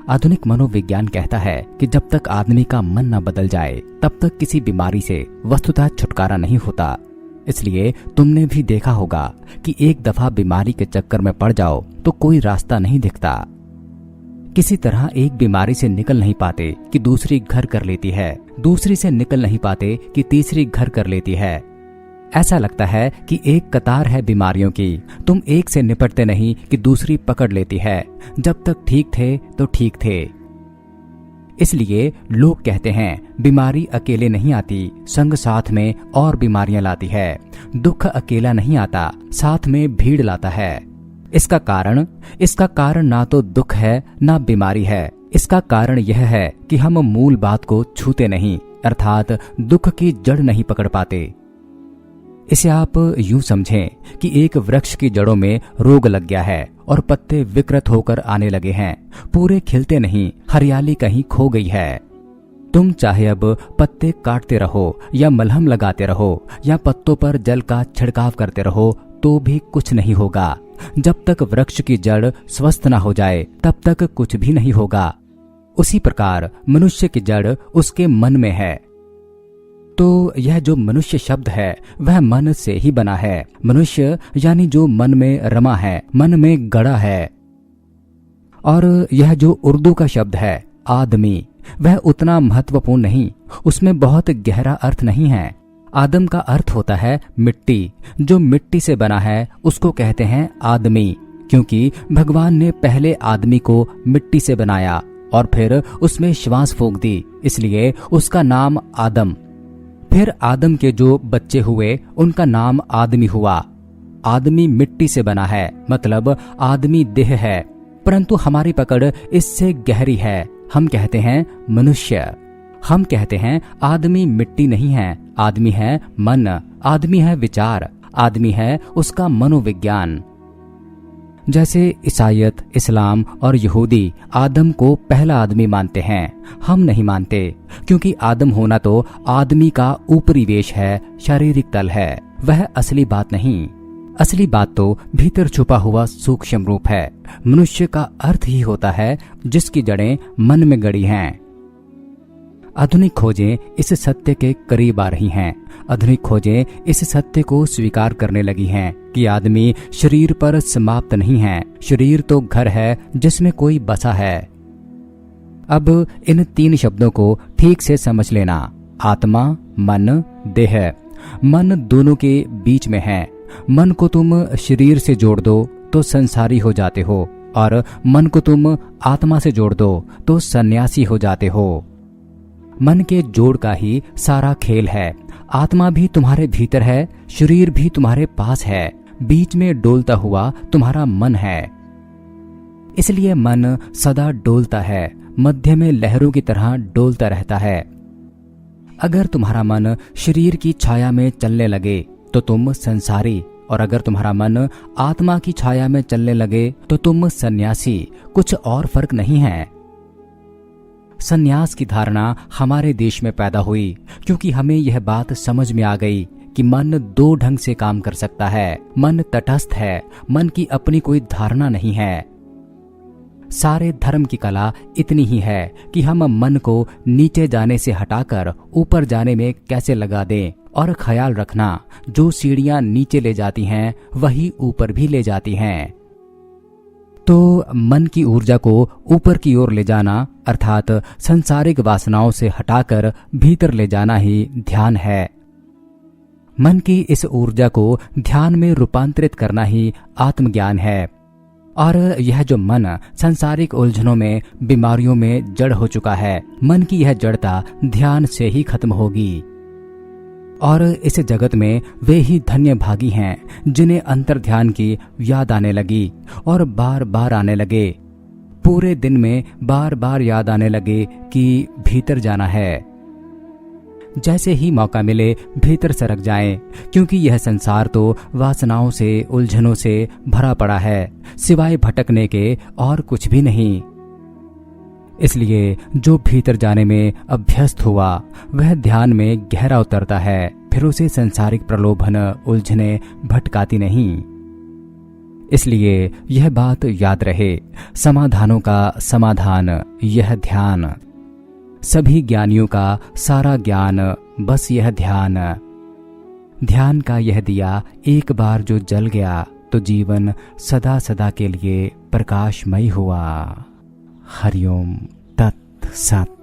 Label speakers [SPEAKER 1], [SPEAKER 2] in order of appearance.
[SPEAKER 1] आधुनिक मनोविज्ञान कहता है कि जब तक आदमी का मन न बदल जाए तब तक किसी बीमारी से वस्तुतः छुटकारा नहीं होता। इसलिए तुमने भी देखा होगा कि एक दफा बीमारी के चक्कर में पड़ जाओ तो कोई रास्ता नहीं दिखता। किसी तरह एक बीमारी से निकल नहीं पाते कि दूसरी घर कर लेती है, दूसरी से निकल नहीं पाते कि तीसरी घर कर लेती है। ऐसा लगता है कि एक कतार है बीमारियों की, तुम एक से निपटते नहीं कि दूसरी पकड़ लेती है। जब तक ठीक थे तो ठीक थे। इसलिए लोग कहते हैं बीमारी अकेले नहीं आती, संग साथ में और बीमारियां लाती है। दुख अकेला नहीं आता, साथ में भीड़ लाता है। इसका कारण ना तो दुख है ना बीमारी है। इसका कारण यह है कि हम मूल बात को छूते नहीं, अर्थात दुख की जड़ नहीं पकड़ पाते। इसे आप यूं समझें कि एक वृक्ष की जड़ों में रोग लग गया है और पत्ते विकृत होकर आने लगे हैं, पूरे खिलते नहीं, हरियाली कहीं खो गई है। तुम चाहे अब पत्ते काटते रहो या मलहम लगाते रहो या पत्तों पर जल का छिड़काव करते रहो तो भी कुछ नहीं होगा। जब तक वृक्ष की जड़ स्वस्थ न हो जाए तब तक कुछ भी नहीं होगा। उसी प्रकार मनुष्य की जड़ उसके मन में है। तो यह जो मनुष्य शब्द है वह मन से ही बना है। मनुष्य यानी जो मन में रमा है, मन में गड़ा है। और यह जो उर्दू का शब्द है आदमी, वह उतना महत्वपूर्ण नहीं, उसमें बहुत गहरा अर्थ नहीं है। आदम का अर्थ होता है मिट्टी। जो मिट्टी से बना है उसको कहते हैं आदमी, क्योंकि भगवान ने पहले आदमी को मिट्टी से बनाया और फिर उसमें श्वास फूंक दी, इसलिए उसका नाम आदम। फिर आदम के जो बच्चे हुए उनका नाम आदमी हुआ। आदमी मिट्टी से बना है, मतलब आदमी देह है, परंतु हमारी पकड़ इससे गहरी है। हम कहते हैं मनुष्य। हम कहते हैं आदमी मिट्टी नहीं है, आदमी है मन, आदमी है विचार, आदमी है उसका मनोविज्ञान। जैसे ईसाईयत, इस्लाम और यहूदी आदम को पहला आदमी मानते हैं, हम नहीं मानते, क्योंकि आदम होना तो आदमी का ऊपरी वेश है, शारीरिक तल है, वह असली बात नहीं। असली बात तो भीतर छुपा हुआ सूक्ष्म रूप है। मनुष्य का अर्थ ही होता है जिसकी जड़ें मन में गड़ी हैं। आधुनिक खोजें इस सत्य के करीब आ रही हैं। आधुनिक खोजें इस सत्य को स्वीकार करने लगी हैं कि आदमी शरीर पर समाप्त नहीं है, शरीर तो घर है जिसमें कोई बसा है। अब इन तीन शब्दों को ठीक से समझ लेना। आत्मा, मन, देह। मन दोनों के बीच में है। मन को तुम शरीर से जोड़ दो तो संसारी हो जाते हो, और मन को तुम आत्मा से जोड़ दो तो सन्यासी हो जाते हो। मन के जोड़ का ही सारा खेल है। आत्मा भी तुम्हारे भीतर है, शरीर भी तुम्हारे पास है, बीच में डोलता हुआ तुम्हारा मन है। इसलिए मन सदा डोलता है, मध्य में लहरों की तरह डोलता रहता है। अगर तुम्हारा मन शरीर की छाया में चलने लगे तो तुम संसारी, और अगर तुम्हारा मन आत्मा की छाया में चलने लगे तो तुम सन्यासी। कुछ और फर्क नहीं है। सन्यास की धारणा हमारे देश में पैदा हुई क्योंकि हमें यह बात समझ में आ गई कि मन दो ढंग से काम कर सकता है। मन तटस्थ है, मन की अपनी कोई धारणा नहीं है। सारे धर्म की कला इतनी ही है कि हम मन को नीचे जाने से हटाकर ऊपर जाने में कैसे लगा दें। और ख्याल रखना, जो सीढ़ियां नीचे ले जाती हैं वही ऊपर भी ले जाती हैं। तो मन की ऊर्जा को ऊपर की ओर ले जाना, अर्थात सांसारिक वासनाओं से हटाकर भीतर ले जाना ही ध्यान है। मन की इस ऊर्जा को ध्यान में रूपांतरित करना ही आत्मज्ञान है। और यह जो मन सांसारिक उलझनों में, बीमारियों में जड़ हो चुका है, मन की यह जड़ता ध्यान से ही खत्म होगी। और इस जगत में वे ही धन्य भागी हैं जिन्हें अंतर ध्यान की याद आने लगी और बार बार आने लगे। पूरे दिन में बार बार याद आने लगे कि भीतर जाना है। जैसे ही मौका मिले भीतर सरक जाएं, क्योंकि यह संसार तो वासनाओं से, उलझनों से भरा पड़ा है, सिवाय भटकने के और कुछ भी नहीं। इसलिए जो भीतर जाने में अभ्यस्त हुआ वह ध्यान में गहरा उतरता है, फिर उसे संसारिक प्रलोभन, उलझने भटकाती नहीं। इसलिए यह बात याद रहे, समाधानों का समाधान यह ध्यान, सभी ज्ञानियों का सारा ज्ञान बस यह ध्यान। ध्यान का यह दिया एक बार जो जल गया तो जीवन सदा सदा के लिए प्रकाशमय हुआ। हरिओम तत् सत।